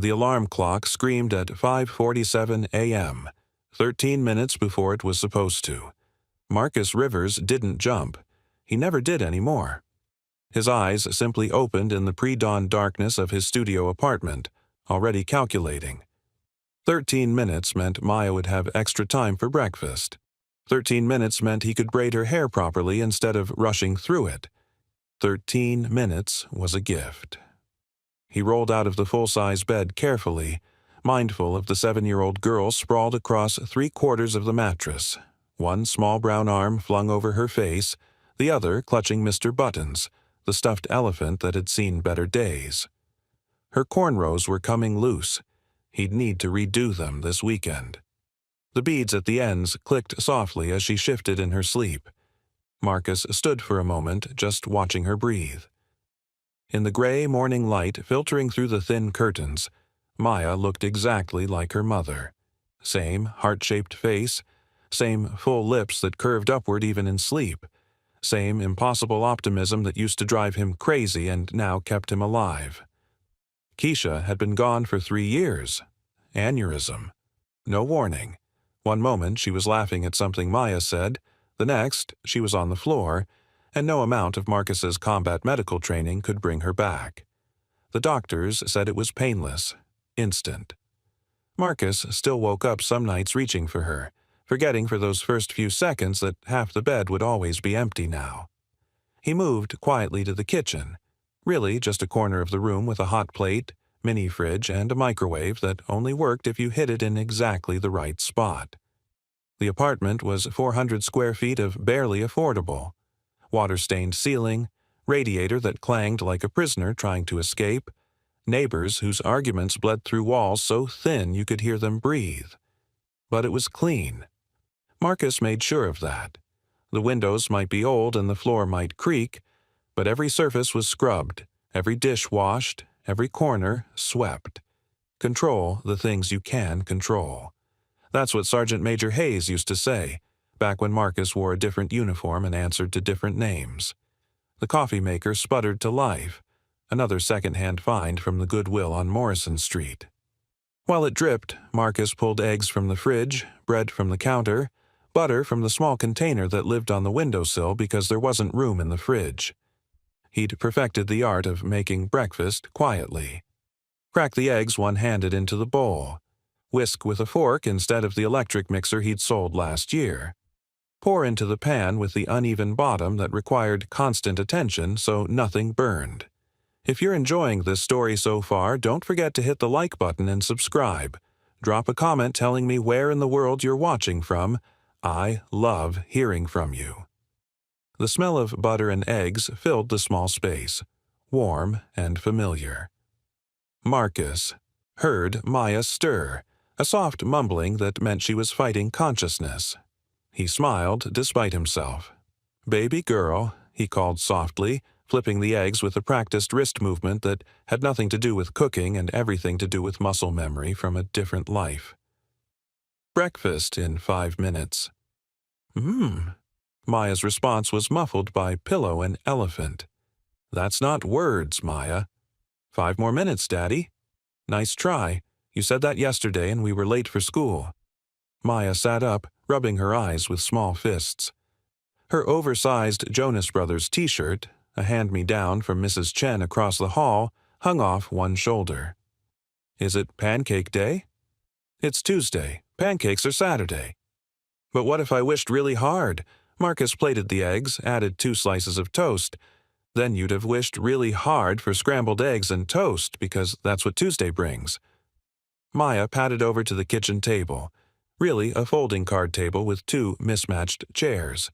The alarm clock screamed at 5:47 a.m., 13 minutes before it was supposed to. Marcus Rivers didn't jump. He never did anymore. His eyes simply opened in the pre-dawn darkness of his studio apartment, already calculating. 13 minutes meant Maya would have extra time for breakfast. 13 minutes meant he could braid her hair properly instead of rushing through it. 13 minutes was a gift. He rolled out of the full-size bed carefully, mindful of the 7-year-old girl sprawled across 3/4 of the mattress, one small brown arm flung over her face, the other clutching Mr. Buttons, the stuffed elephant that had seen better days. Her cornrows were coming loose. He'd need to redo them this weekend. The beads at the ends clicked softly as she shifted in her sleep. Marcus stood for a moment, just watching her breathe. In the gray morning light filtering through the thin curtains, Maya looked exactly like her mother. Same heart-shaped face, same full lips that curved upward even in sleep, same impossible optimism that used to drive him crazy and now kept him alive. Keisha had been gone for 3 years. Aneurysm. No warning. One moment she was laughing at something Maya said, the next she was on the floor, and no amount of Marcus's combat medical training could bring her back. The doctors said it was painless, instant. Marcus still woke up some nights reaching for her, forgetting for those first few seconds that half the bed would always be empty now. He moved quietly to the kitchen, really just a corner of the room with a hot plate, mini fridge, and a microwave that only worked if you hit it in exactly the right spot. The apartment was 400 square feet of barely affordable. Water-stained ceiling, radiator that clanged like a prisoner trying to escape, neighbors whose arguments bled through walls so thin you could hear them breathe. But it was clean. Marcus made sure of that. The windows might be old and the floor might creak, but every surface was scrubbed, every dish washed, every corner swept. Control the things you can control. That's what Sergeant Major Hayes used to say, back when Marcus wore a different uniform and answered to different names. The coffee maker sputtered to life, another second-hand find from the Goodwill on Morrison Street. While it dripped, Marcus pulled eggs from the fridge, bread from the counter, butter from the small container that lived on the windowsill because there wasn't room in the fridge. He'd perfected the art of making breakfast quietly. Crack the eggs one-handed into the bowl. Whisk with a fork instead of the electric mixer he'd sold last year. Pour into the pan with the uneven bottom that required constant attention so nothing burned. If you're enjoying this story so far, don't forget to hit the like button and subscribe. Drop a comment telling me where in the world you're watching from. I love hearing from you. The smell of butter and eggs filled the small space, warm and familiar. Marcus heard Maya stir, a soft mumbling that meant she was fighting consciousness. He smiled despite himself. "Baby girl," he called softly, flipping the eggs with a practiced wrist movement that had nothing to do with cooking and everything to do with muscle memory from a different life. "Breakfast in 5 minutes." Maya's response was muffled by pillow and elephant. "That's not words, Maya." "5 more minutes, Daddy." "Nice try. You said that yesterday and we were late for school." Maya sat up, rubbing her eyes with small fists. Her oversized Jonas Brothers t-shirt, a hand-me-down from Mrs. Chen across the hall, hung off one shoulder. "Is it pancake day?" "It's Tuesday. Pancakes are Saturday." "But what if I wished really hard?" Marcus plated the eggs, added 2 slices of toast. "Then you'd have wished really hard for scrambled eggs and toast, because that's what Tuesday brings." Maya padded over to the kitchen table, really a folding card table with 2 mismatched chairs.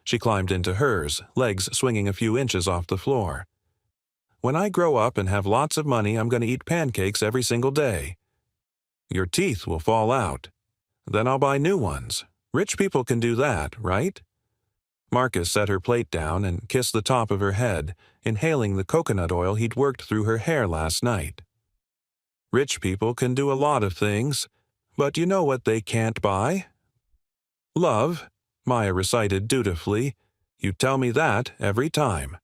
She climbed into hers, legs swinging a few inches off the floor. "When I grow up and have lots of money, I'm going to eat pancakes every single day." "Your teeth will fall out." "Then I'll buy new ones. Rich people can do that, right?" Marcus set her plate down and kissed the top of her head, inhaling the coconut oil he'd worked through her hair last night. "Rich people can do a lot of things, but you know what they can't buy?" "Love," Maya recited dutifully. "You tell me that every time."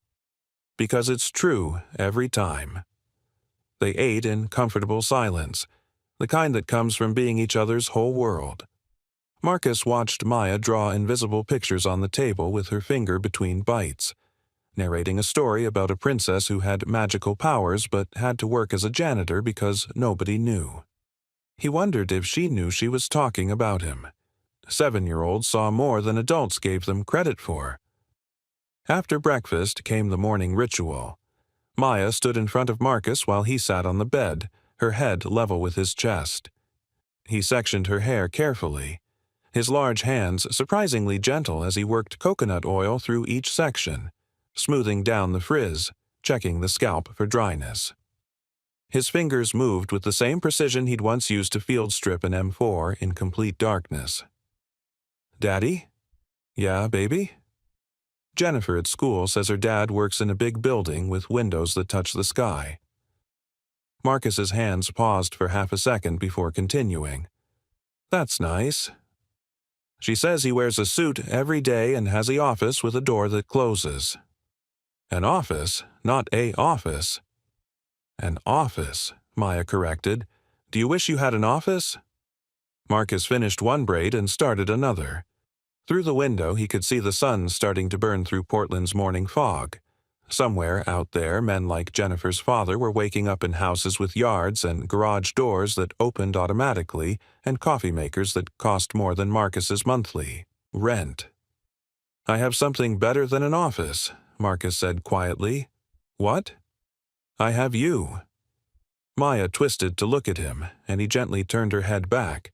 "Because it's true every time." They ate in comfortable silence, the kind that comes from being each other's whole world. Marcus watched Maya draw invisible pictures on the table with her finger between bites, narrating a story about a princess who had magical powers but had to work as a janitor because nobody knew. He wondered if she knew she was talking about him. 7-year-olds saw more than adults gave them credit for. After breakfast came the morning ritual. Maya stood in front of Marcus while he sat on the bed, her head level with his chest. He sectioned her hair carefully, his large hands surprisingly gentle as he worked coconut oil through each section, smoothing down the frizz, checking the scalp for dryness. His fingers moved with the same precision he'd once used to field strip an M4 in complete darkness. "Daddy?" "Yeah, baby?" Jennifer at school says her dad works in a big building with windows that touch the sky. Marcus's hands paused for half a second before continuing. "That's nice." "She says he wears a suit every day and has the office with a door that closes." "An office, not a office." "An office," Maya corrected. "Do you wish you had an office?" Marcus finished one braid and started another. Through the window, he could see the sun starting to burn through Portland's morning fog. Somewhere out there, men like Jennifer's father were waking up in houses with yards and garage doors that opened automatically and coffee makers that cost more than Marcus's monthly rent. "I have something better than an office," Marcus said quietly. "What?" "I have you." Maya twisted to look at him, and he gently turned her head back.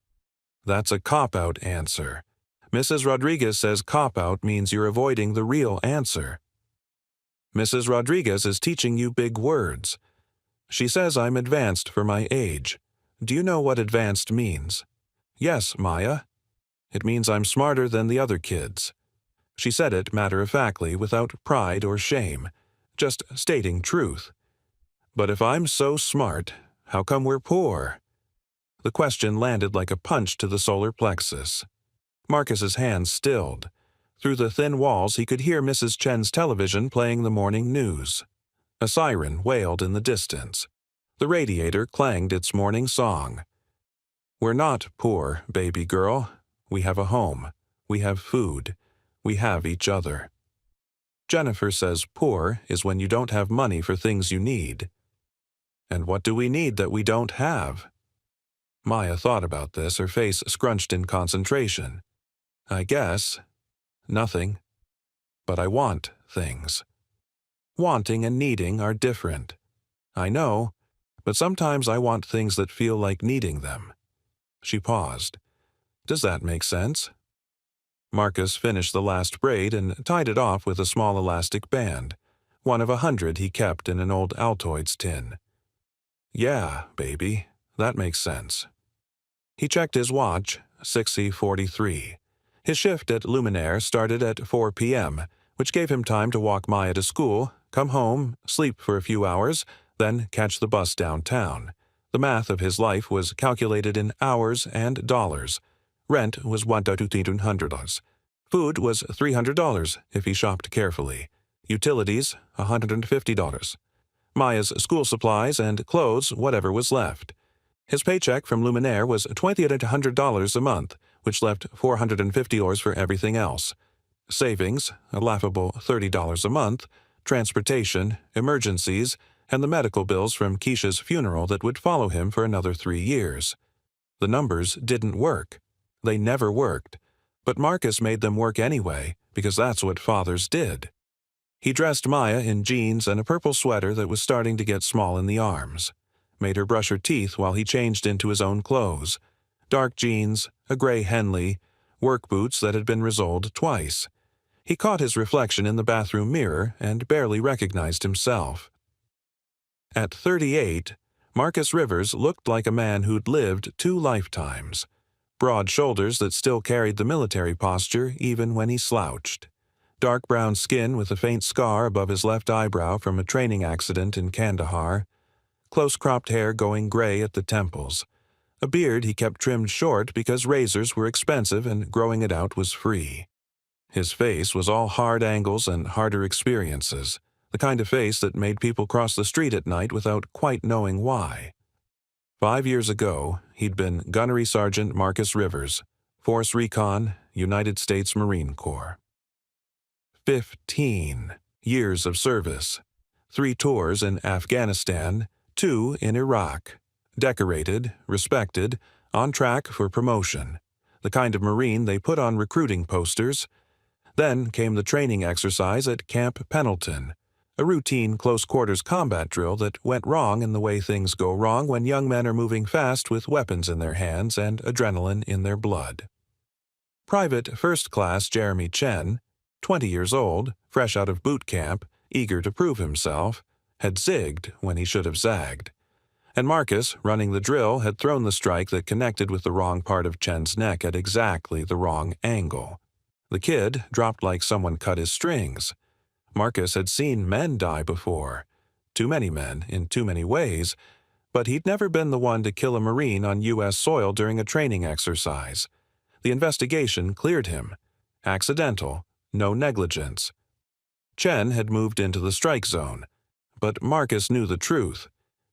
"That's a cop-out answer. Mrs. Rodriguez says cop-out means you're avoiding the real answer. Mrs. Rodriguez is teaching you big words. She says I'm advanced for my age. Do you know what advanced means?" "Yes, Maya." "It means I'm smarter than the other kids." She said it matter-of-factly, without pride or shame, just stating truth. "But if I'm so smart, how come we're poor?" The question landed like a punch to the solar plexus. Marcus's hands stilled. Through the thin walls he could hear Mrs. Chen's television playing the morning news. A siren wailed in the distance. The radiator clanged its morning song. "We're not poor, baby girl. We have a home. We have food. We have each other." Jennifer says poor is when you don't have money for things you need. "And what do we need that we don't have?" Maya thought about this, her face scrunched in concentration. "I guess nothing. But I want things. Wanting and needing are different. I know, but sometimes I want things that feel like needing them." She paused. "Does that make sense?" Marcus finished the last braid and tied it off with a small elastic band, one of 100 he kept in an old Altoids tin. "Yeah, baby, that makes sense." He checked his watch, 6:43. His shift at Luminaire started at 4 p.m., which gave him time to walk Maya to school, come home, sleep for a few hours, then catch the bus downtown. The math of his life was calculated in hours and dollars. Rent was $1,200. Food was $300 if he shopped carefully. Utilities, $150. Maya's school supplies and clothes, whatever was left. His paycheck from Luminaire was $2,800 a month, which left $450 for everything else. Savings, a laughable $30 a month, transportation, emergencies, and the medical bills from Keisha's funeral that would follow him for another 3 years. The numbers didn't work. They never worked. But Marcus made them work anyway, because that's what fathers did. He dressed Maya in jeans and a purple sweater that was starting to get small in the arms. Made her brush her teeth while he changed into his own clothes. Dark jeans, a gray Henley, work boots that had been resoled twice. He caught his reflection in the bathroom mirror and barely recognized himself. At 38, Marcus Rivers looked like a man who'd lived 2 lifetimes. Broad shoulders that still carried the military posture even when he slouched. Dark brown skin with a faint scar above his left eyebrow from a training accident in Kandahar. Close-cropped hair going gray at the temples. A beard he kept trimmed short because razors were expensive and growing it out was free. His face was all hard angles and harder experiences, the kind of face that made people cross the street at night without quite knowing why. 5 years ago, he'd been Gunnery Sergeant Marcus Rivers, Force Recon, United States Marine Corps. 15 years of service, 3 tours in Afghanistan, 2 in Iraq, decorated, respected, on track for promotion, the kind of Marine they put on recruiting posters. Then came the training exercise at Camp Pendleton, a routine close-quarters combat drill that went wrong in the way things go wrong when young men are moving fast with weapons in their hands and adrenaline in their blood. Private First Class Jeremy Chen, 20 years old, fresh out of boot camp, eager to prove himself, had zigged when he should have zagged. And Marcus, running the drill, had thrown the strike that connected with the wrong part of Chen's neck at exactly the wrong angle. The kid dropped like someone cut his strings. Marcus had seen men die before, too many men in too many ways, but he'd never been the one to kill a Marine on U.S. soil during a training exercise. The investigation cleared him. Accidental, no negligence. Chen had moved into the strike zone, but Marcus knew the truth.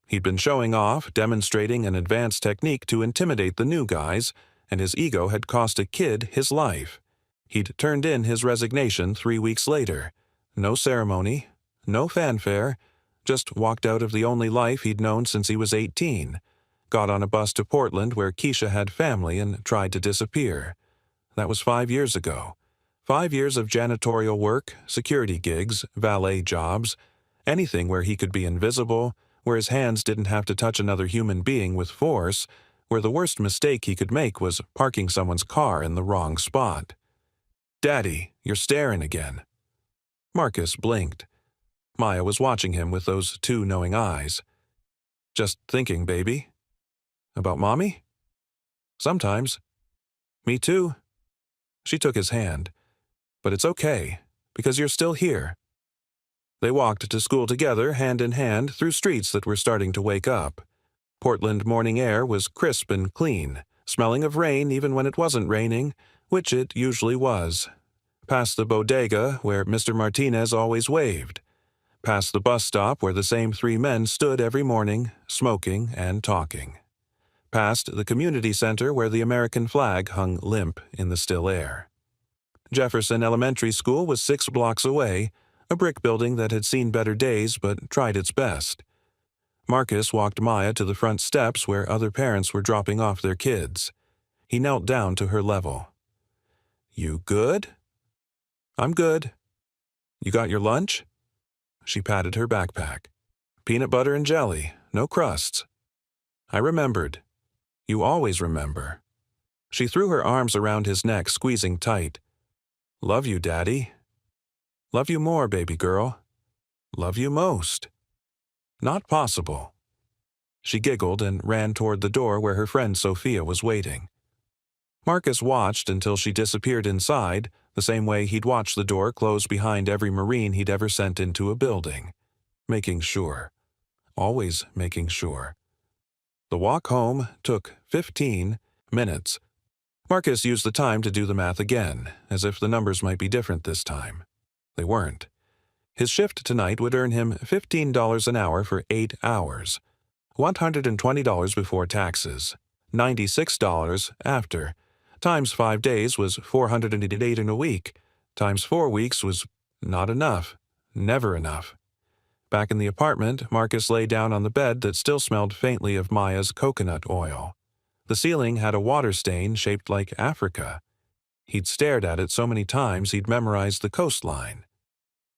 He'd been showing off, demonstrating an advanced technique to intimidate the new guys, and his ego had cost a kid his life. He'd turned in his resignation 3 weeks later. No ceremony, no fanfare, just walked out of the only life he'd known since he was 18, got on a bus to Portland where Keisha had family and tried to disappear. That was 5 years ago. 5 years of janitorial work, security gigs, valet jobs, anything where he could be invisible, where his hands didn't have to touch another human being with force, where the worst mistake he could make was parking someone's car in the wrong spot. "Daddy, you're staring again." Marcus blinked. Maya was watching him with those 2 knowing eyes. "Just thinking, baby." "About Mommy?" "Sometimes." "Me too." She took his hand. "But it's okay, because you're still here." They walked to school together, hand in hand, through streets that were starting to wake up. Portland morning air was crisp and clean, smelling of rain even when it wasn't raining, which it usually was. Past the bodega where Mr. Martinez always waved. Past the bus stop where the same 3 men stood every morning, smoking and talking. Past the community center where the American flag hung limp in the still air. Jefferson Elementary School was 6 blocks away, a brick building that had seen better days but tried its best. Marcus walked Maya to the front steps where other parents were dropping off their kids. He knelt down to her level. "You good?" "I'm good." "You got your lunch?" She patted her backpack. "Peanut butter and jelly, no crusts." "I remembered." "You always remember." She threw her arms around his neck, squeezing tight. "Love you, Daddy." "Love you more, baby girl." "Love you most." "Not possible." She giggled and ran toward the door where her friend Sophia was waiting. Marcus watched until she disappeared inside, the same way he'd watched the door close behind every Marine he'd ever sent into a building. Making sure. Always making sure. The walk home took 15 minutes. Marcus used the time to do the math again, as if the numbers might be different this time. They weren't. His shift tonight would earn him $15 an hour for 8 hours. $120 before taxes. $96 after. Times 5 days was $488 in a week. Times 4 weeks was not enough. Never enough. Back in the apartment, Marcus lay down on the bed that still smelled faintly of Maya's coconut oil. The ceiling had a water stain shaped like Africa. He'd stared at it so many times he'd memorized the coastline.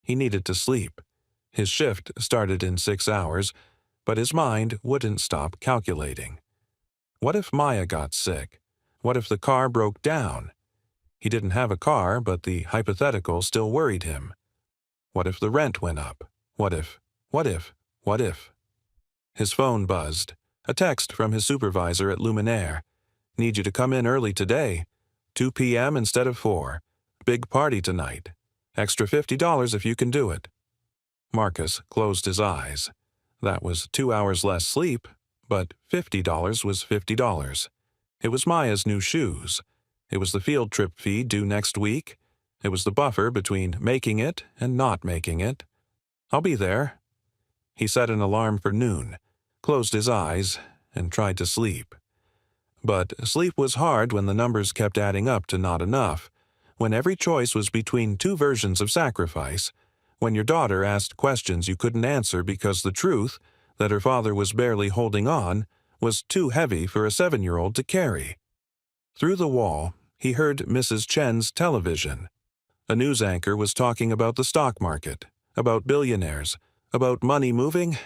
He needed to sleep. His shift started in 6 hours, but his mind wouldn't stop calculating. What if Maya got sick? What if the car broke down? He didn't have a car, but the hypothetical still worried him. What if the rent went up? What if? His phone buzzed. A text from his supervisor at Luminaire. "Need you to come in early today. 2 p.m. instead of 4. Big party tonight. Extra $50 if you can do it." Marcus closed his eyes. That was 2 hours less sleep, but $50 was $50. It was Maya's new shoes. It was the field trip fee due next week. It was the buffer between making it and not making it. "I'll be there." He set an alarm for noon, closed his eyes, and tried to sleep. But sleep was hard when the numbers kept adding up to not enough, when every choice was between two versions of sacrifice, when your daughter asked questions you couldn't answer because the truth, that her father was barely holding on, was too heavy for a 7-year-old to carry. Through the wall, he heard Mrs. Chen's television. A news anchor was talking about the stock market, about billionaires, about money moving,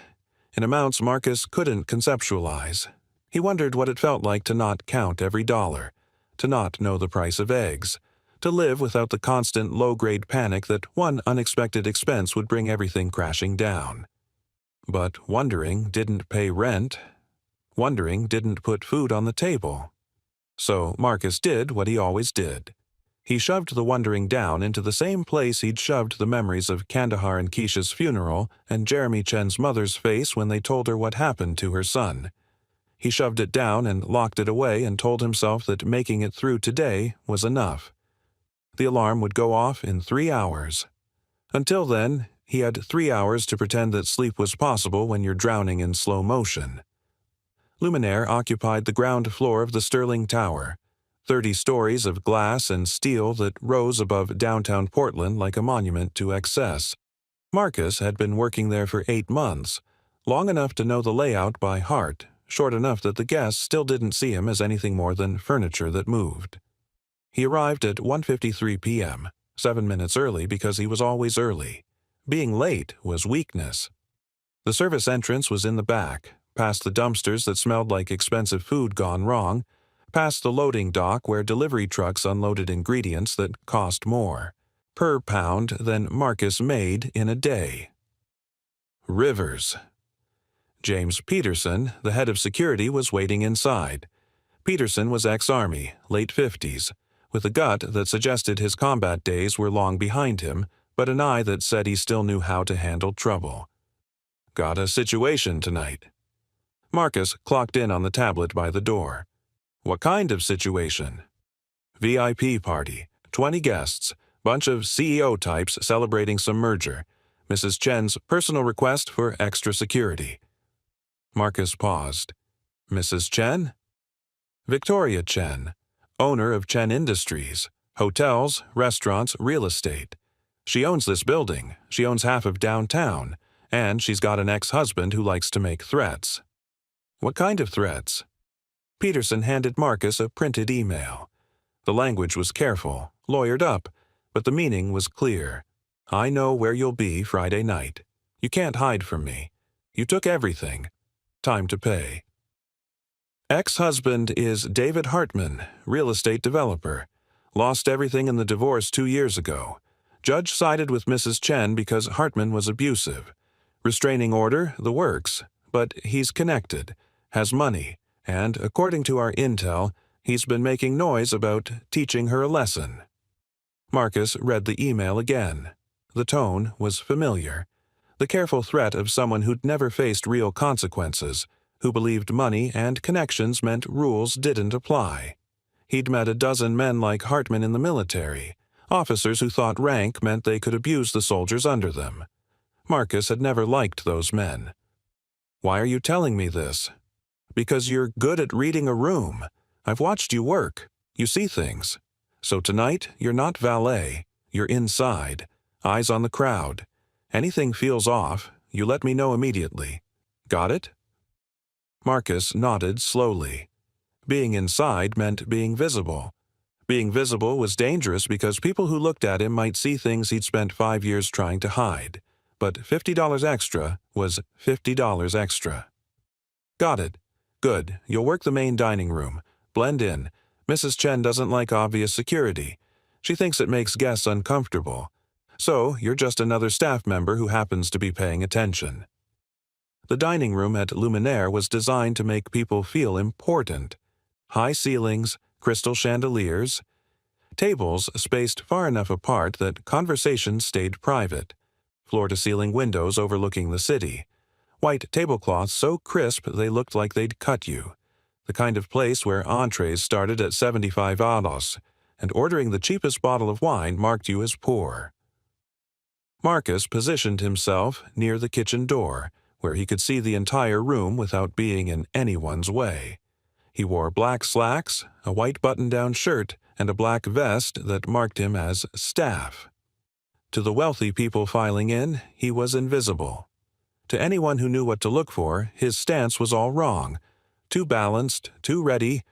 in amounts Marcus couldn't conceptualize. He wondered what it felt like to not count every dollar, to not know the price of eggs, to live without the constant low-grade panic that one unexpected expense would bring everything crashing down. But wondering didn't pay rent. Wondering didn't put food on the table. So Marcus did what he always did. He shoved the wondering down into the same place he'd shoved the memories of Kandahar and Keisha's funeral and Jeremy Chen's mother's face when they told her what happened to her son. He shoved it down and locked it away and told himself that making it through today was enough. The alarm would go off in 3 hours. Until then, he had 3 hours to pretend that sleep was possible when you're drowning in slow motion. Luminaire occupied the ground floor of the Sterling Tower, 30 stories of glass and steel that rose above downtown Portland like a monument to excess. Marcus had been working there for 8 months, long enough to know the layout by heart, short enough that the guests still didn't see him as anything more than furniture that moved. He arrived at 1:53 p.m., 7 minutes early because he was always early. Being late was weakness. The service entrance was in the back, past the dumpsters that smelled like expensive food gone wrong, past the loading dock where delivery trucks unloaded ingredients that cost more, per pound, than Marcus made in a day. Rivers. James Peterson, the head of security, was waiting inside. Peterson was ex-Army, late 50s, with a gut that suggested his combat days were long behind him, but an eye that said he still knew how to handle trouble. "Got a situation tonight." Marcus clocked in on the tablet by the door. "What kind of situation?" "VIP party, 20 guests, bunch of CEO types celebrating some merger. Mrs. Chen's personal request for extra security." Marcus paused. "Mrs. Chen?" "Victoria Chen, owner of Chen Industries, hotels, restaurants, real estate. She owns this building, she owns half of downtown, and she's got an ex-husband who likes to make threats." "What kind of threats?" Peterson handed Marcus a printed email. The language was careful, lawyered up, but the meaning was clear. "I know where you'll be Friday night. You can't hide from me. You took everything. Time to pay." Ex-husband is David Hartman, real estate developer. Lost everything in the divorce 2 years ago. Judge sided with Mrs. Chen because Hartman was abusive. Restraining order, the works, but he's connected, has money, and, according to our intel, he's been making noise about teaching her a lesson. Marcus read the email again. The tone was familiar. The careful threat of someone who'd never faced real consequences, who believed money and connections meant rules didn't apply. He'd met a dozen men like Hartman in the military, officers who thought rank meant they could abuse the soldiers under them. Marcus had never liked those men. "Why are you telling me this?" "Because you're good at reading a room. I've watched you work. You see things. So tonight, you're not valet. You're inside. Eyes on the crowd. Anything feels off, you let me know immediately. Got it?" Marcus nodded slowly. Being inside meant being visible. Being visible was dangerous because people who looked at him might see things he'd spent 5 years trying to hide. But $50 extra was $50 extra. "Got it. Good. You'll work the main dining room. Blend in. Mrs. Chen doesn't like obvious security. She thinks it makes guests uncomfortable. So you're just another staff member who happens to be paying attention." The dining room at Luminaire was designed to make people feel important. High ceilings, crystal chandeliers, tables spaced far enough apart that conversation stayed private, floor-to-ceiling windows overlooking the city, white tablecloths so crisp they looked like they'd cut you, the kind of place where entrees started at $75, and ordering the cheapest bottle of wine marked you as poor. Marcus positioned himself near the kitchen door, where he could see the entire room without being in anyone's way. He wore black slacks, a white button-down shirt, and a black vest that marked him as staff. To the wealthy people filing in, he was invisible. To anyone who knew what to look for, his stance was all wrong. Too balanced, too ready,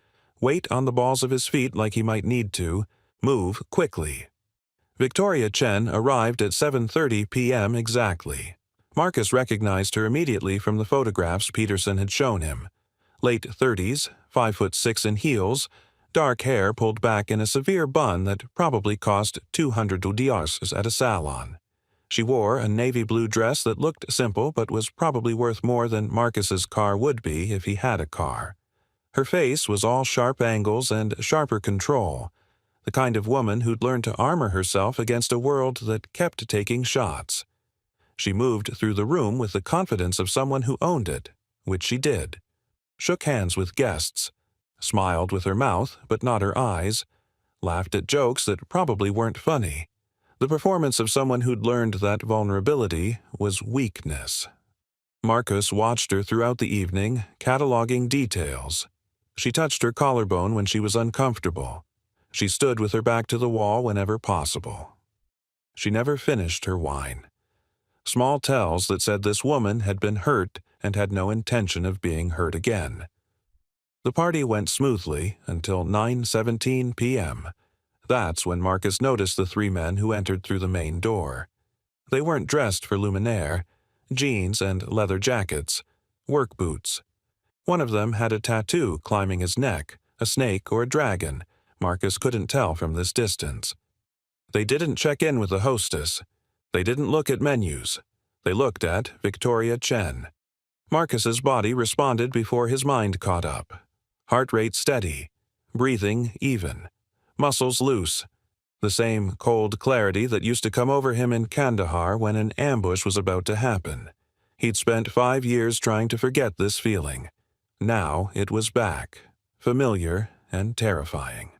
weight on the balls of his feet like he might need to, move quickly. Victoria Chen arrived at 7:30 p.m. exactly. Marcus recognized her immediately from the photographs Peterson had shown him. Late 30s, 5'6" in heels, dark hair pulled back in a severe bun that probably cost $200 at a salon. She wore a navy blue dress that looked simple but was probably worth more than Marcus's car would be if he had a car. Her face was all sharp angles and sharper control, the kind of woman who'd learned to armor herself against a world that kept taking shots. She moved through the room with the confidence of someone who owned it, which she did. Shook hands with guests, smiled with her mouth but not her eyes, laughed at jokes that probably weren't funny. The performance of someone who'd learned that vulnerability was weakness. Marcus watched her throughout the evening, cataloging details. She touched her collarbone when she was uncomfortable. She stood with her back to the wall whenever possible. She never finished her wine. Small tells that said this woman had been hurt and had no intention of being hurt again. The party went smoothly until 9:17 p.m. That's when Marcus noticed the three men who entered through the main door. They weren't dressed for Billionaire, jeans and leather jackets, work boots. One of them had a tattoo climbing his neck, a snake or a dragon. Marcus couldn't tell from this distance. They didn't check in with the hostess. They didn't look at menus. They looked at Victoria Chen. Marcus's body responded before his mind caught up. Heart rate steady, breathing even, muscles loose. The same cold clarity that used to come over him in Kandahar when an ambush was about to happen. He'd spent 5 years trying to forget this feeling. Now it was back, familiar and terrifying.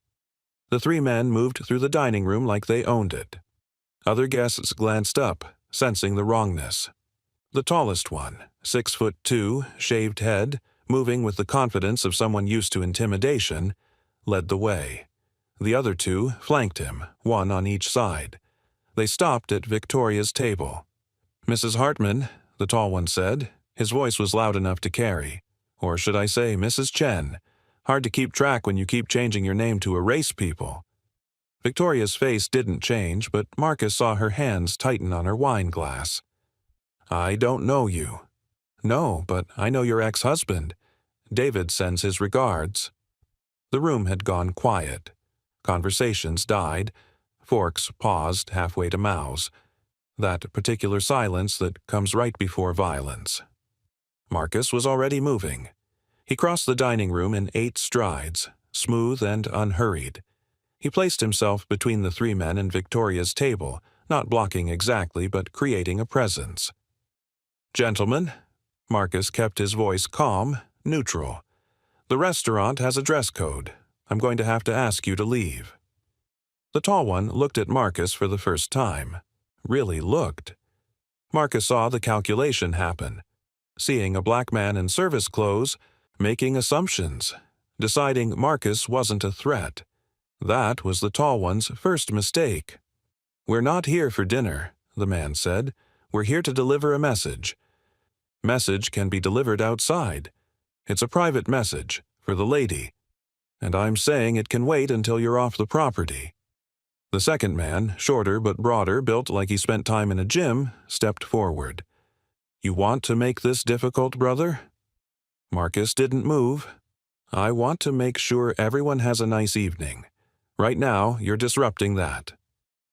The three men moved through the dining room like they owned it. Other guests glanced up, sensing the wrongness. The tallest one, 6'2", shaved head, moving with the confidence of someone used to intimidation, led the way. The other two flanked him, one on each side. They stopped at Victoria's table. "Mrs. Hartman," the tall one said. His voice was loud enough to carry. Or should I say Mrs. Chen? Hard to keep track when you keep changing your name to erase people. Victoria's face didn't change, but Marcus saw her hands tighten on her wine glass. "I don't know you." "No, but I know your ex-husband. David sends his regards." The room had gone quiet. Conversations died. Forks paused halfway to mouths. That particular silence that comes right before violence. Marcus was already moving. He crossed the dining room in 8 strides, smooth and unhurried. He placed himself between the three men and Victoria's table, not blocking exactly but creating a presence. "Gentlemen," Marcus kept his voice calm, neutral. "The restaurant has a dress code. I'm going to have to ask you to leave." The tall one looked at Marcus for the first time. Really looked. Marcus saw the calculation happen. Seeing a black man in service clothes, making assumptions, deciding Marcus wasn't a threat. That was the tall one's first mistake. "We're not here for dinner," the man said. "We're here to deliver a message. Message can be delivered outside. It's a private message, for the lady. And I'm saying it can wait until you're off the property." The second man, shorter but broader, built like he spent time in a gym, stepped forward. "You want to make this difficult, brother?" Marcus didn't move. "I want to make sure everyone has a nice evening. Right now, you're disrupting that."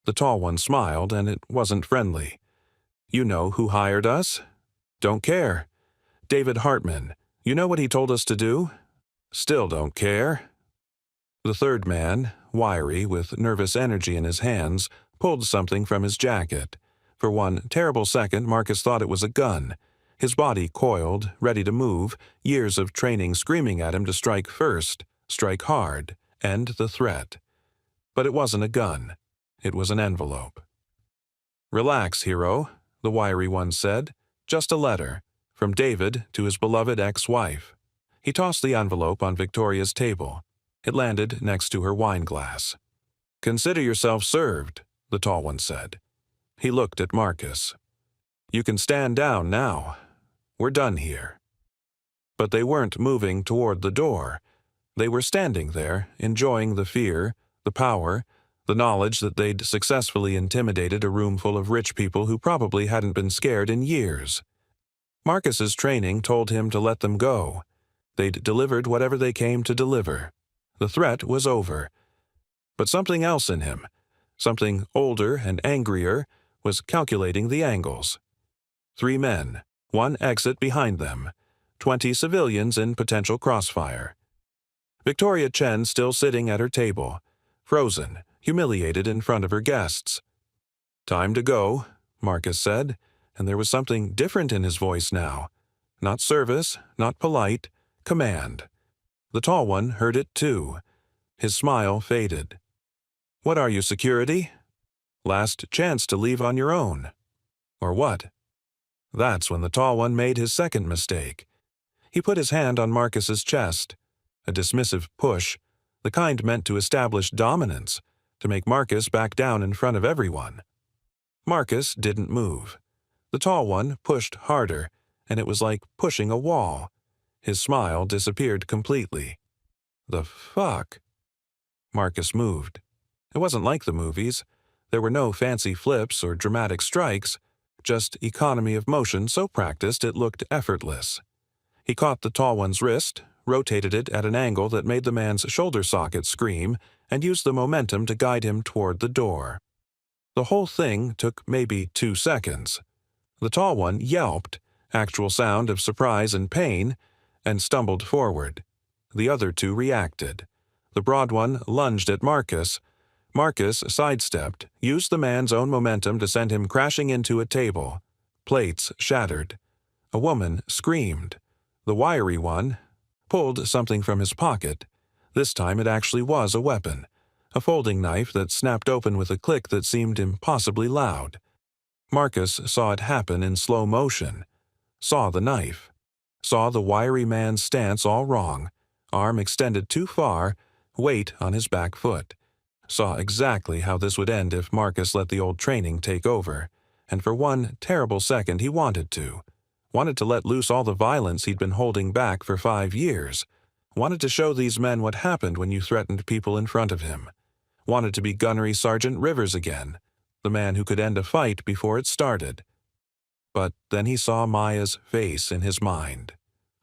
The tall one smiled, and it wasn't friendly. "You know who hired us?" "Don't care." "David Hartman. You know what he told us to do?" "Still don't care." The third man, wiry, with nervous energy in his hands, pulled something from his jacket. For one terrible second, Marcus thought it was a gun. His body coiled, ready to move, years of training screaming at him to strike first, strike hard, end the threat. But it wasn't a gun. It was an envelope. "Relax, hero," the wiry one said. "Just a letter. From David to his beloved ex-wife." He tossed the envelope on Victoria's table. It landed next to her wine glass. "Consider yourself served," the tall one said. He looked at Marcus. "You can stand down now. We're done here." But they weren't moving toward the door. They were standing there, enjoying the fear, the power, the knowledge that they'd successfully intimidated a room full of rich people who probably hadn't been scared in years. Marcus's training told him to let them go. They'd delivered whatever they came to deliver. The threat was over. But something else in him, something older and angrier, was calculating the angles. 3 men, 1 exit behind them, 20 civilians in potential crossfire. Victoria Chen still sitting at her table, frozen, humiliated in front of her guests. "Time to go," Marcus said, and there was something different in his voice now. Not service, not polite, command. The tall one heard it too. His smile faded. "What are you, security? Last chance to leave on your own. Or what?" That's when the tall one made his second mistake. He put his hand on Marcus's chest. A dismissive push, the kind meant to establish dominance, to make Marcus back down in front of everyone. Marcus didn't move. The tall one pushed harder, and it was like pushing a wall. His smile disappeared completely. "The fuck?" Marcus moved. It wasn't like the movies. There were no fancy flips or dramatic strikes, just economy of motion so practiced it looked effortless. He caught the tall one's wrist, rotated it at an angle that made the man's shoulder socket scream, and used the momentum to guide him toward the door. The whole thing took maybe 2 seconds. The tall one yelped, actual sound of surprise and pain, and stumbled forward. The other 2 reacted. The broad one lunged at Marcus. Marcus sidestepped, used the man's own momentum to send him crashing into a table. Plates shattered. A woman screamed. The wiry one pulled something from his pocket. This time it actually was a weapon, a folding knife that snapped open with a click that seemed impossibly loud. Marcus saw it happen in slow motion, saw the knife, saw the wiry man's stance all wrong, arm extended too far, weight on his back foot. Saw exactly how this would end if Marcus let the old training take over, and for one terrible second he wanted to let loose all the violence he'd been holding back for 5 years, wanted to show these men what happened when you threatened people in front of him, wanted to be Gunnery Sergeant Rivers again, the man who could end a fight before it started. But then he saw Maya's face in his mind,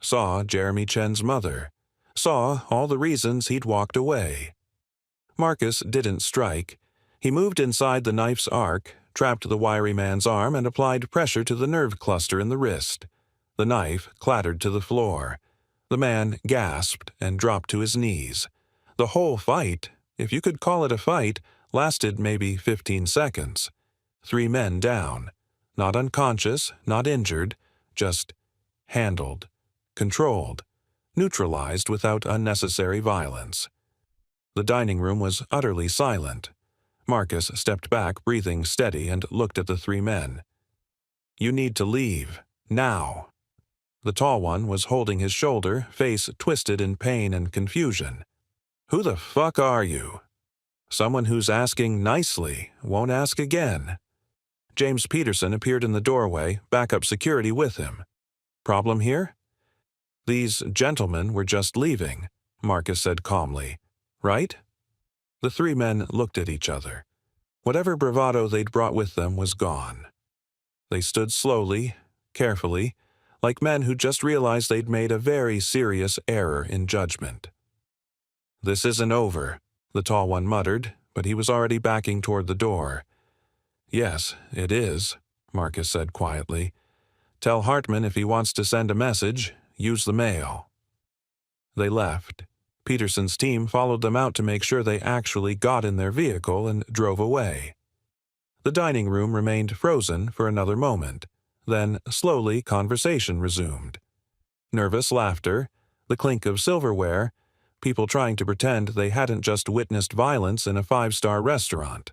saw Jeremy Chen's mother, saw all the reasons he'd walked away. Marcus didn't strike. He moved inside the knife's arc, trapped the wiry man's arm, and applied pressure to the nerve cluster in the wrist. The knife clattered to the floor. The man gasped and dropped to his knees. The whole fight, if you could call it a fight, lasted maybe 15 seconds. 3 men down. Not unconscious, not injured, just handled, controlled, neutralized without unnecessary violence. The dining room was utterly silent. Marcus stepped back, breathing steady, and looked at the 3 men. "You need to leave. Now." The tall one was holding his shoulder, face twisted in pain and confusion. "Who the fuck are you?" "Someone who's asking nicely, won't ask again." James Peterson appeared in the doorway, backup security with him. "Problem here?" "These gentlemen were just leaving," Marcus said calmly. "Right?" The 3 men looked at each other. Whatever bravado they'd brought with them was gone. They stood slowly, carefully, like men who just realized they'd made a very serious error in judgment. "This isn't over," the tall one muttered, but he was already backing toward the door. "Yes, it is," Marcus said quietly. "Tell Hartman if he wants to send a message, use the mail." They left. Peterson's team followed them out to make sure they actually got in their vehicle and drove away. The dining room remained frozen for another moment. Then, slowly, conversation resumed. Nervous laughter, the clink of silverware, people trying to pretend they hadn't just witnessed violence in a 5-star restaurant.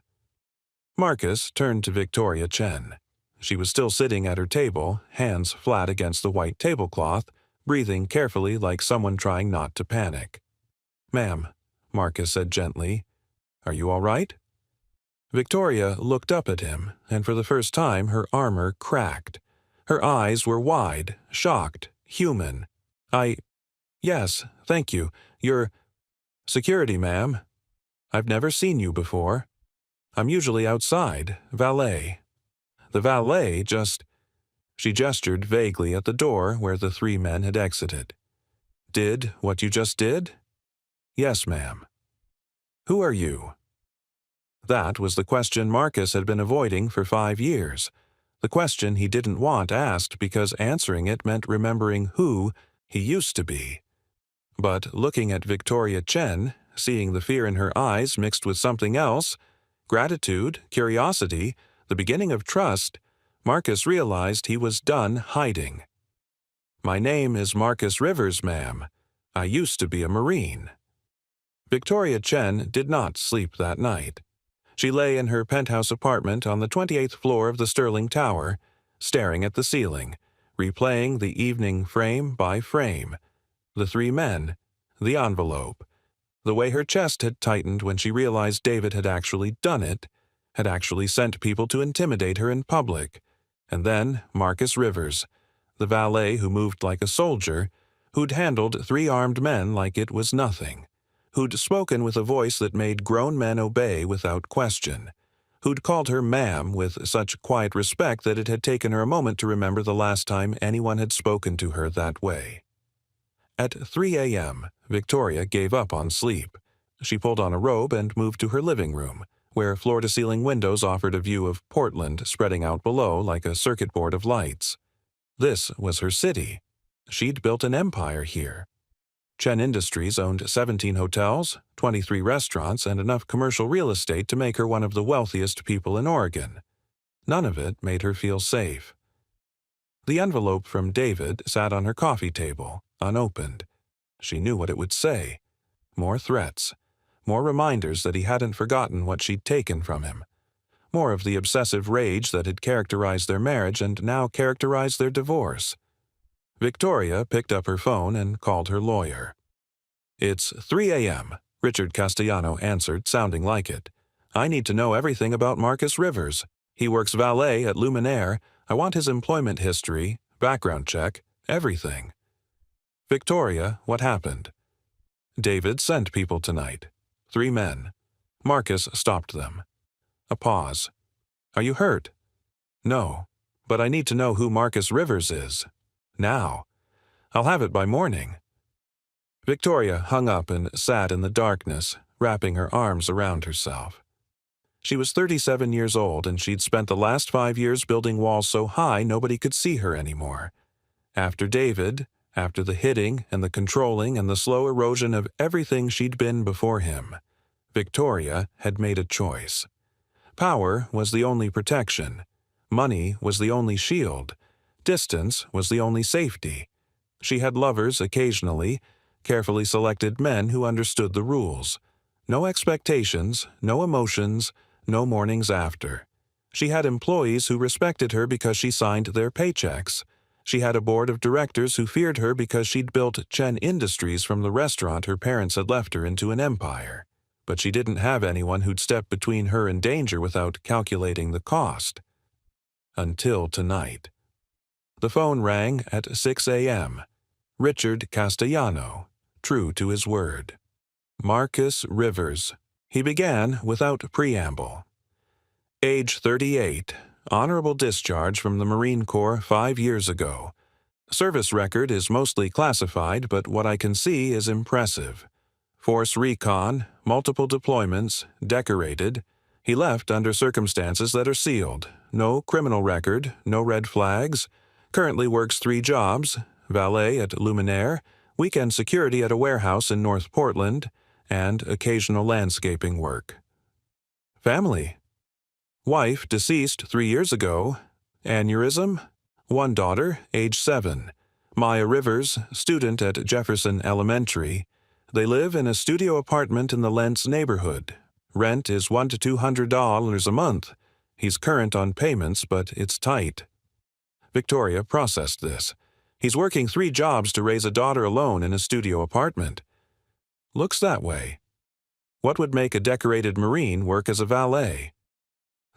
Marcus turned to Victoria Chen. She was still sitting at her table, hands flat against the white tablecloth, breathing carefully like someone trying not to panic. "Ma'am," Marcus said gently, "are you all right?" Victoria looked up at him, and for the first time her armor cracked. Her eyes were wide, shocked, human. Yes, thank you. You're security, ma'am. I've never seen you before. I'm usually outside, valet. The valet just—" She gestured vaguely at the door where the three men had exited. "Did what you just did?" "Yes, ma'am." "Who are you?" That was the question Marcus had been avoiding for 5 years. The question he didn't want asked because answering it meant remembering who he used to be. But looking at Victoria Chen, seeing the fear in her eyes mixed with something else, gratitude, curiosity, the beginning of trust, Marcus realized he was done hiding. "My name is Marcus Rivers, ma'am. I used to be a Marine." Victoria Chen did not sleep that night. She lay in her penthouse apartment on the 28th floor of the Sterling Tower, staring at the ceiling, replaying the evening frame by frame. The three men, the envelope, the way her chest had tightened when she realized David had actually done it, had actually sent people to intimidate her in public, and then Marcus Rivers, the valet who moved like a soldier, who'd handled 3 armed men like it was nothing, who'd spoken with a voice that made grown men obey without question, who'd called her ma'am with such quiet respect that it had taken her a moment to remember the last time anyone had spoken to her that way. At 3 a.m., Victoria gave up on sleep. She pulled on a robe and moved to her living room, where floor-to-ceiling windows offered a view of Portland spreading out below like a circuit board of lights. This was her city. She'd built an empire here. Chen Industries owned 17 hotels, 23 restaurants, and enough commercial real estate to make her one of the wealthiest people in Oregon. None of it made her feel safe. The envelope from David sat on her coffee table, unopened. She knew what it would say. More threats. More reminders that he hadn't forgotten what she'd taken from him. More of the obsessive rage that had characterized their marriage and now characterized their divorce. Victoria picked up her phone and called her lawyer. "It's 3 a.m., Richard Castellano answered, sounding like it. "I need to know everything about Marcus Rivers. He works valet at Billionaire. I want his employment history, background check, everything." "Victoria, what happened?" "David sent people tonight. 3 men. Marcus stopped them." A pause. "Are you hurt?" "No, but I need to know who Marcus Rivers is. Now. I'll have it by morning." Victoria hung up and sat in the darkness, wrapping her arms around herself. She was 37 years old, and she'd spent the last 5 years building walls so high nobody could see her anymore. After David, after the hitting and the controlling and the slow erosion of everything she'd been before him, Victoria had made a choice. Power was the only protection. Money was the only shield. Distance was the only safety. She had lovers occasionally, carefully selected men who understood the rules. No expectations, no emotions, no mornings after. She had employees who respected her because she signed their paychecks. She had a board of directors who feared her because she'd built Chen Industries from the restaurant her parents had left her into an empire. But she didn't have anyone who'd step between her and danger without calculating the cost. Until tonight. The phone rang at 6 a.m. Richard Castellano, true to his word. Marcus Rivers. He began without preamble. Age 38, honorable discharge from the Marine Corps 5 years ago. Service record is mostly classified, but what I can see is impressive. Force recon, multiple deployments, decorated. He left under circumstances that are sealed. No criminal record, no red flags. Currently works 3 jobs, valet at Billionaire, weekend security at a warehouse in North Portland, and occasional landscaping work. Family. Wife deceased 3 years ago. Aneurysm. 1 daughter, age 7. Maya Rivers, student at Jefferson Elementary. They live in a studio apartment in the Lentz neighborhood. Rent is $100 to $200 a month. He's current on payments, but it's tight. Victoria processed this. He's working 3 jobs to raise a daughter alone in a studio apartment. Looks that way. What would make a decorated Marine work as a valet?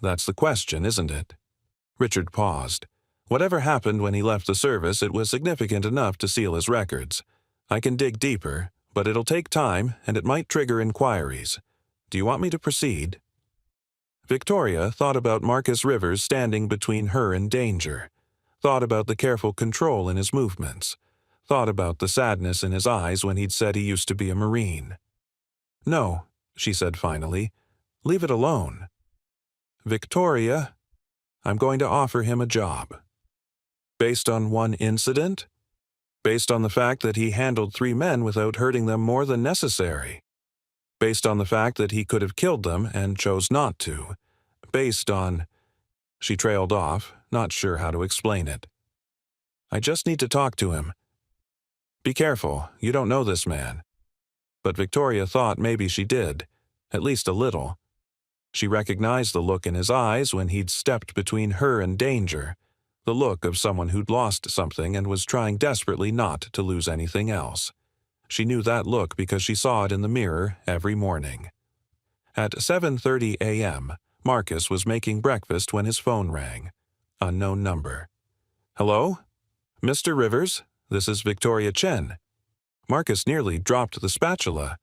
That's the question, isn't it? Richard paused. Whatever happened when he left the service, it was significant enough to seal his records. I can dig deeper, but it'll take time, and it might trigger inquiries. Do you want me to proceed? Victoria thought about Marcus Rivers standing between her and danger, thought about the careful control in his movements, thought about the sadness in his eyes when he'd said he used to be a Marine. No, she said finally. Leave it alone. Victoria, I'm going to offer him a job. Based on one incident? Based on the fact that he handled 3 men without hurting them more than necessary? Based on the fact that he could have killed them and chose not to? Based on... She trailed off, not sure how to explain it. I just need to talk to him. Be careful, you don't know this man. But Victoria thought maybe she did, at least a little. She recognized the look in his eyes when he'd stepped between her and danger, the look of someone who'd lost something and was trying desperately not to lose anything else. She knew that look because she saw it in the mirror every morning. At 7:30 a.m., Marcus was making breakfast when his phone rang. Unknown number. Hello? Mr. Rivers, this is Victoria Chen. Marcus nearly dropped the spatula.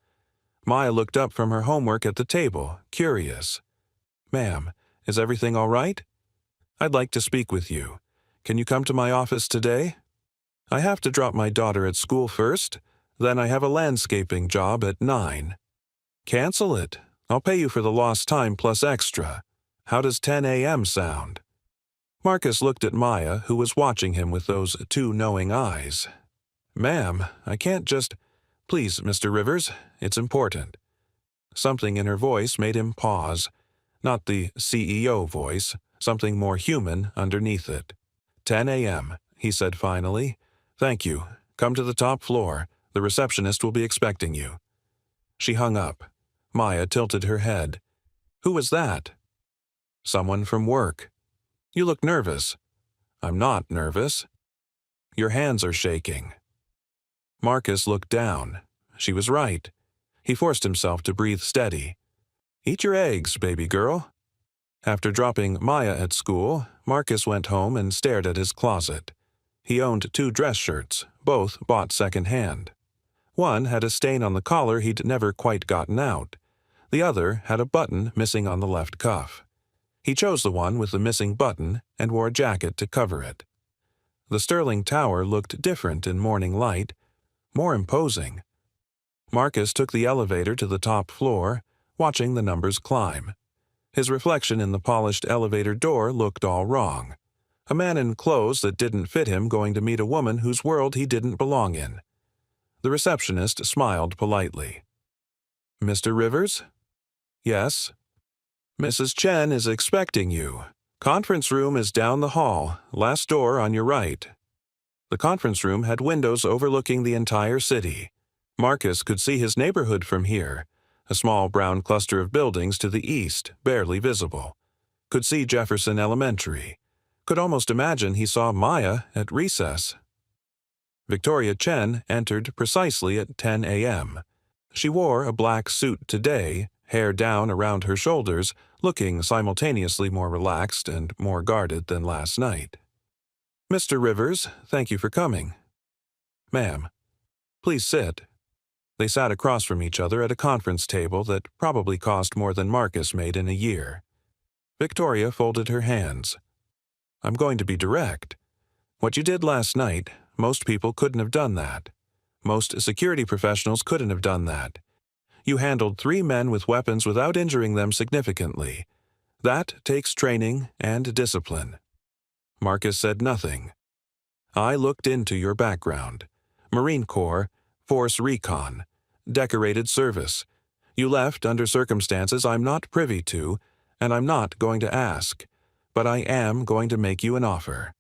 Maya looked up from her homework at the table, curious. Ma'am, is everything all right? I'd like to speak with you. Can you come to my office today? I have to drop my daughter at school first, then I have a landscaping job at 9. Cancel it. I'll pay you for the lost time plus extra. How does 10 a.m. sound? Marcus looked at Maya, who was watching him with those 2 knowing eyes. Ma'am, I can't just... Please, Mr. Rivers, it's important. Something in her voice made him pause. Not the CEO voice, something more human underneath it. 10 a.m., he said finally. Thank you. Come to the top floor. The receptionist will be expecting you. She hung up. Maya tilted her head. Who was that? Someone from work. You look nervous. I'm not nervous. Your hands are shaking. Marcus looked down. She was right. He forced himself to breathe steady. Eat your eggs, baby girl. After dropping Maya at school, Marcus went home and stared at his closet. He owned 2 dress shirts, both bought second-hand. One had a stain on the collar he'd never quite gotten out. The other had a button missing on the left cuff. He chose the one with the missing button and wore a jacket to cover it. The Sterling Tower looked different in morning light, more imposing. Marcus took the elevator to the top floor, watching the numbers climb. His reflection in the polished elevator door looked all wrong. A man in clothes that didn't fit him going to meet a woman whose world he didn't belong in. The receptionist smiled politely. Mr. Rivers? Yes. Mrs. Chen is expecting you. Conference room is down the hall, last door on your right. The conference room had windows overlooking the entire city. Marcus could see his neighborhood from here, a small brown cluster of buildings to the east, barely visible. Could see Jefferson Elementary. Could almost imagine he saw Maya at recess. Victoria Chen entered precisely at 10 a.m. She wore a black suit today, hair down around her shoulders, looking simultaneously more relaxed and more guarded than last night. Mr. Rivers, thank you for coming. Ma'am, please sit. They sat across from each other at a conference table that probably cost more than Marcus made in a year. Victoria folded her hands. I'm going to be direct. What you did last night, most people couldn't have done that. Most security professionals couldn't have done that. You handled 3 men with weapons without injuring them significantly. That takes training and discipline. Marcus said nothing. I looked into your background. Marine Corps, Force Recon, decorated service. You left under circumstances I'm not privy to, and I'm not going to ask. But I am going to make you an offer.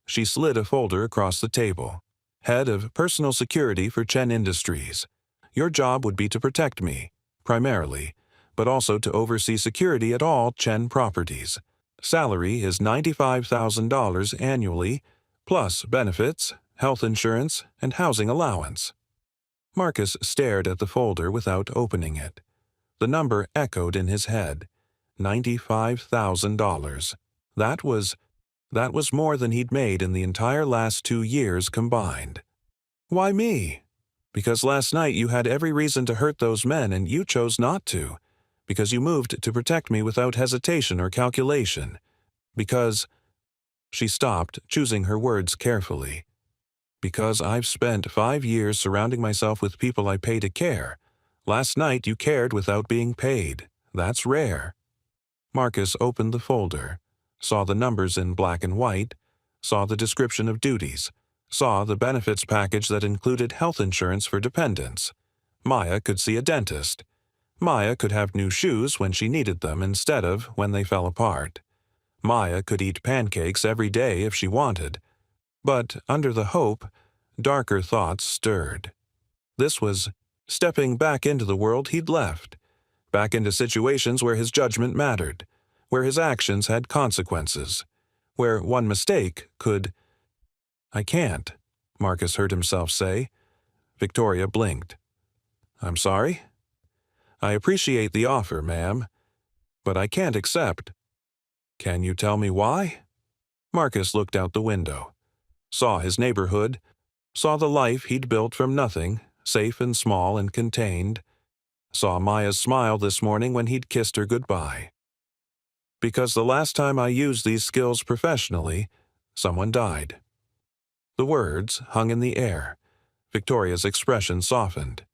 She slid a folder across the table. Head of Personal Security for Chen Industries. Your job would be to protect me, primarily, but also to oversee security at all Chen properties. Salary is $95,000 annually, plus benefits, health insurance, and housing allowance. Marcus stared at the folder without opening it. The number echoed in his head. $95,000. That was more than he'd made in the entire last 2 years combined. Why me? Because last night you had every reason to hurt those men and you chose not to. Because you moved to protect me without hesitation or calculation. Because... She stopped, choosing her words carefully. Because I've spent 5 years surrounding myself with people I pay to care. Last night you cared without being paid. That's rare. Marcus opened the folder, saw the numbers in black and white, saw the description of duties, saw the benefits package that included health insurance for dependents. Maya could see a dentist. Maya could have new shoes when she needed them instead of when they fell apart. Maya could eat pancakes every day if she wanted. But under the hope, darker thoughts stirred. This was stepping back into the world he'd left, back into situations where his judgment mattered, where his actions had consequences, where one mistake could... "I can't," Marcus heard himself say. Victoria blinked. "I'm sorry? I appreciate the offer, ma'am, but I can't accept." "Can you tell me why?" Marcus looked out the window, saw his neighborhood, saw the life he'd built from nothing, safe and small and contained, saw Maya's smile this morning when he'd kissed her goodbye. "Because the last time I used these skills professionally, someone died." The words hung in the air. Victoria's expression softened.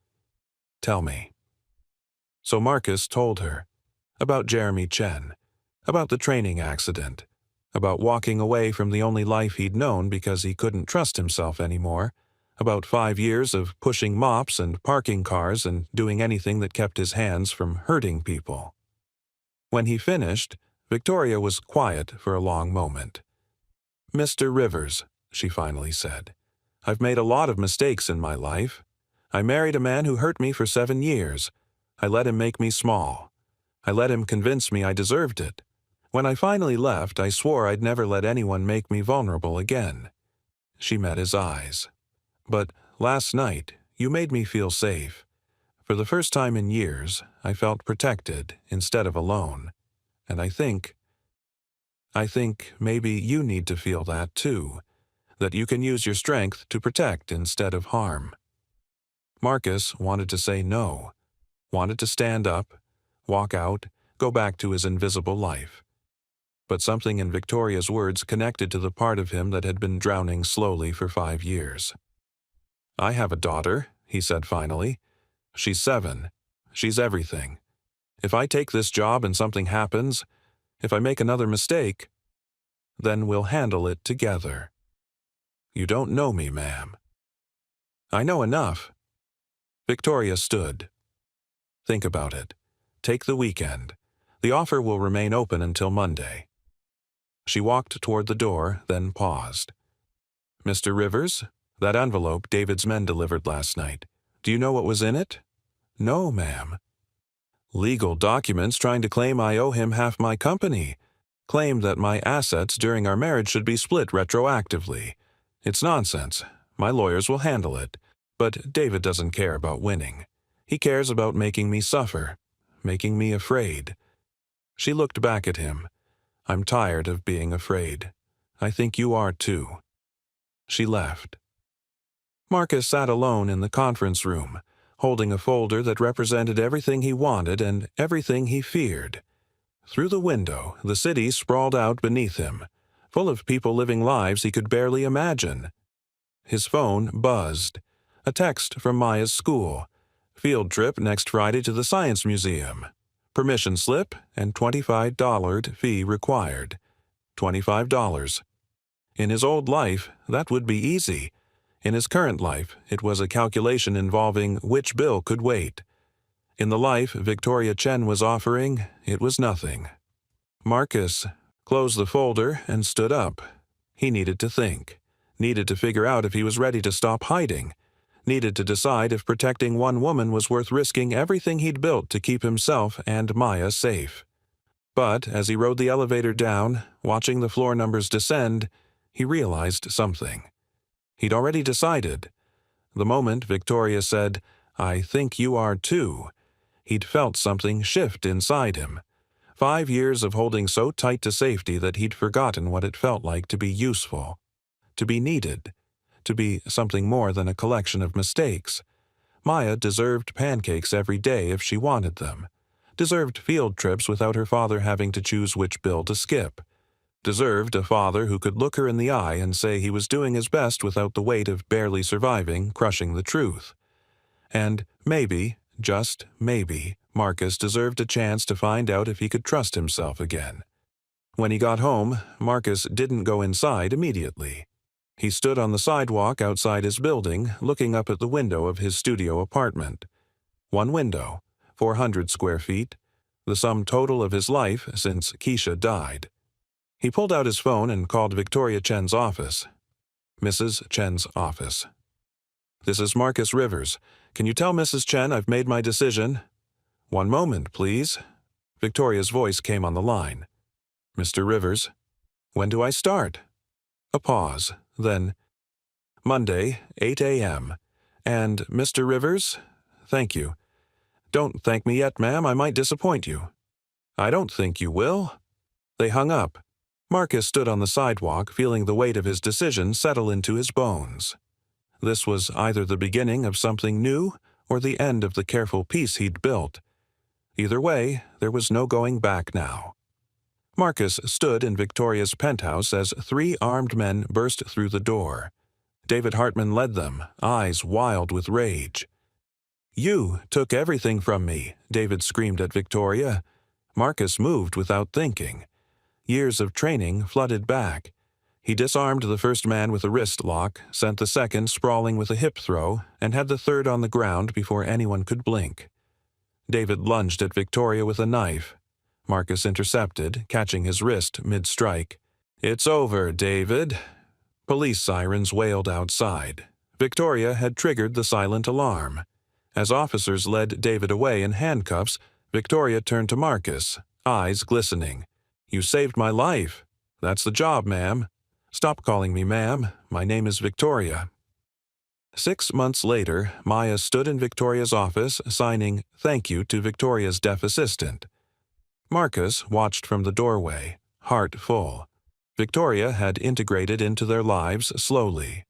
"Tell me." So Marcus told her about Jeremy Chen, about the training accident, about walking away from the only life he'd known because he couldn't trust himself anymore, about 5 years of pushing mops and parking cars and doing anything that kept his hands from hurting people. When he finished, Victoria was quiet for a long moment. "Mr. Rivers," she finally said, "I've made a lot of mistakes in my life. I married a man who hurt me for 7 years. I let him make me small. I let him convince me I deserved it. When I finally left, I swore I'd never let anyone make me vulnerable again." She met his eyes. "But last night, you made me feel safe. For the first time in years, I felt protected instead of alone. And I think maybe you need to feel that too, that you can use your strength to protect instead of harm." Marcus wanted to say no, wanted to stand up, walk out, go back to his invisible life. But something in Victoria's words connected to the part of him that had been drowning slowly for 5 years. "I have a daughter," he said finally. "She's 7. She's everything. If I take this job and something happens, if I make another mistake, then we'll handle it together." "You don't know me, ma'am." "I know enough." Victoria stood. "Think about it. Take the weekend. The offer will remain open until Monday." She walked toward the door, then paused. "Mr. Rivers, that envelope David's men delivered last night. Do you know what was in it?" "No, ma'am." "Legal documents trying to claim I owe him half my company. Claim that my assets during our marriage should be split retroactively. It's nonsense. My lawyers will handle it. But David doesn't care about winning. He cares about making me suffer, making me afraid." She looked back at him. "I'm tired of being afraid. I think you are too." She left. Marcus sat alone in the conference room, holding a folder that represented everything he wanted and everything he feared. Through the window, the city sprawled out beneath him, full of people living lives he could barely imagine. His phone buzzed. A text from Maya's school. Field trip next Friday to the Science Museum. Permission slip and $25 fee required. $25. In his old life, that would be easy. In his current life, it was a calculation involving which bill could wait. In the life Victoria Chen was offering, it was nothing. Marcus closed the folder and stood up. He needed to think. Needed to figure out if he was ready to stop hiding. Needed to decide if protecting one woman was worth risking everything he'd built to keep himself and Maya safe. But as he rode the elevator down, watching the floor numbers descend, he realized something. He'd already decided. The moment Victoria said, "I think you are too," he'd felt something shift inside him. 5 years of holding so tight to safety that he'd forgotten what it felt like to be useful, to be needed, to be something more than a collection of mistakes. Maya deserved pancakes every day if she wanted them, deserved field trips without her father having to choose which bill to skip, deserved a father who could look her in the eye and say he was doing his best without the weight of barely surviving crushing the truth. And maybe, just maybe, Marcus deserved a chance to find out if he could trust himself again. When he got home, Marcus didn't go inside immediately. He stood on the sidewalk outside his building, looking up at the window of his studio apartment. One window, 400 square feet, the sum total of his life since Keisha died. He pulled out his phone and called Victoria Chen's office. Mrs. Chen's office. "This is Marcus Rivers. Can you tell Mrs. Chen I've made my decision?" "One moment, please." Victoria's voice came on the line. "Mr. Rivers, when do I start?" A pause, then, "Monday, 8 a.m. And Mr. Rivers, thank you. Don't thank me yet, ma'am, I might disappoint you." "I don't think you will." They hung up. Marcus stood on the sidewalk, feeling the weight of his decision settle into his bones. This was either the beginning of something new or the end of the careful peace he'd built. Either way, there was no going back now. Marcus stood in Victoria's penthouse as 3 armed men burst through the door. David Hartman led them, eyes wild with rage. "You took everything from me," David screamed at Victoria. Marcus moved without thinking. Years of training flooded back. He disarmed the first man with a wrist lock, sent the second sprawling with a hip throw, and had the third on the ground before anyone could blink. David lunged at Victoria with a knife. Marcus intercepted, catching his wrist mid-strike. "It's over, David." Police sirens wailed outside. Victoria had triggered the silent alarm. As officers led David away in handcuffs, Victoria turned to Marcus, eyes glistening. "You saved my life. That's the job, ma'am. Stop calling me ma'am. My name is Victoria." 6 months later, Maya stood in Victoria's office, signing "thank you" to Victoria's deaf assistant. Marcus watched from the doorway, heart full. Victoria had integrated into their lives slowly.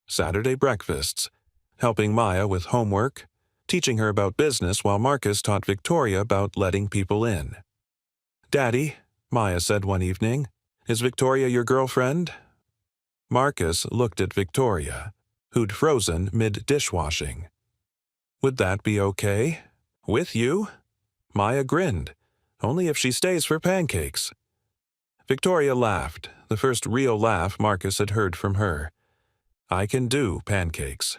Saturday breakfasts, helping Maya with homework, teaching her about business while Marcus taught Victoria about letting people in. "Daddy," Maya said one evening, "is Victoria your girlfriend?" Marcus looked at Victoria, who'd frozen mid-dishwashing. "Would that be okay? With you?" Maya grinned. "Only if she stays for pancakes." Victoria laughed, the first real laugh Marcus had heard from her. "I can do pancakes."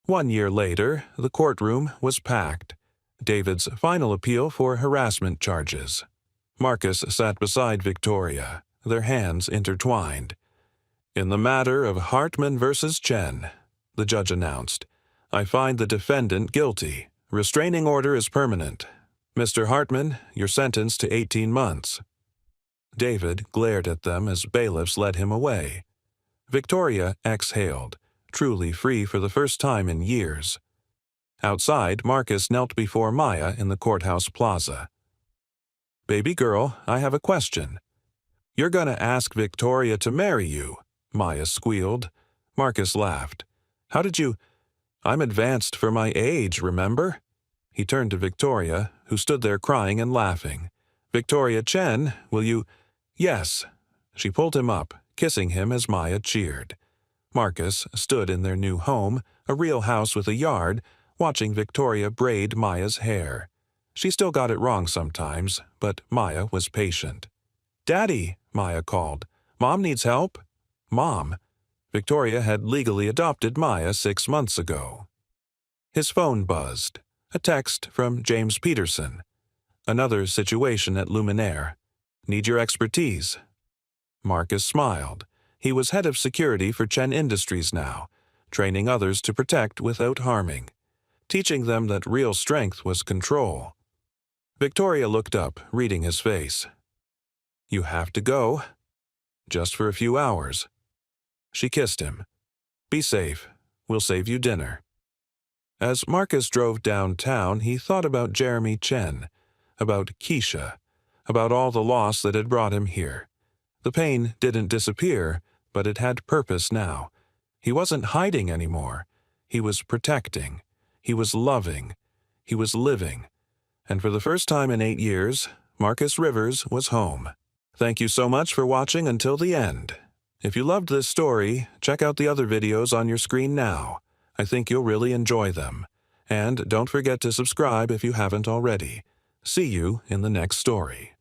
1 year later, the courtroom was packed. David's final appeal for harassment charges. Marcus sat beside Victoria, their hands intertwined. "In the matter of Hartman versus Chen," the judge announced, "I find the defendant guilty. Restraining order is permanent. Mr. Hartman, you're sentenced to 18 months. David glared at them as bailiffs led him away. Victoria exhaled, truly free for the first time in years. Outside, Marcus knelt before Maya in the courthouse plaza. "Baby girl, I have a question." "You're gonna ask Victoria to marry you," Maya squealed. Marcus laughed. "How did you—" "I'm advanced for my age, remember?" He turned to Victoria, who stood there crying and laughing. "Victoria Chen, will you—" "Yes." She pulled him up, kissing him as Maya cheered. Marcus stood in their new home, a real house with a yard, watching Victoria braid Maya's hair. She still got it wrong sometimes, but Maya was patient. "Daddy," Maya called. "Mom needs help." Mom. Victoria had legally adopted Maya 6 months ago. His phone buzzed. A text from James Peterson. "Another situation at Luminaire. Need your expertise." Marcus smiled. He was head of security for Chen Industries now, training others to protect without harming, teaching them that real strength was control. Victoria looked up, reading his face. "You have to go. Just for a few hours." She kissed him. "Be safe. We'll save you dinner." As Marcus drove downtown, he thought about Jeremy Chen, about Keisha, about all the loss that had brought him here. The pain didn't disappear, but it had purpose now. He wasn't hiding anymore. He was protecting. He was loving. He was living. And for the first time in 8 years, Marcus Rivers was home. Thank you so much for watching until the end. If you loved this story, check out the other videos on your screen now. I think you'll really enjoy them. And don't forget to subscribe if you haven't already. See you in the next story.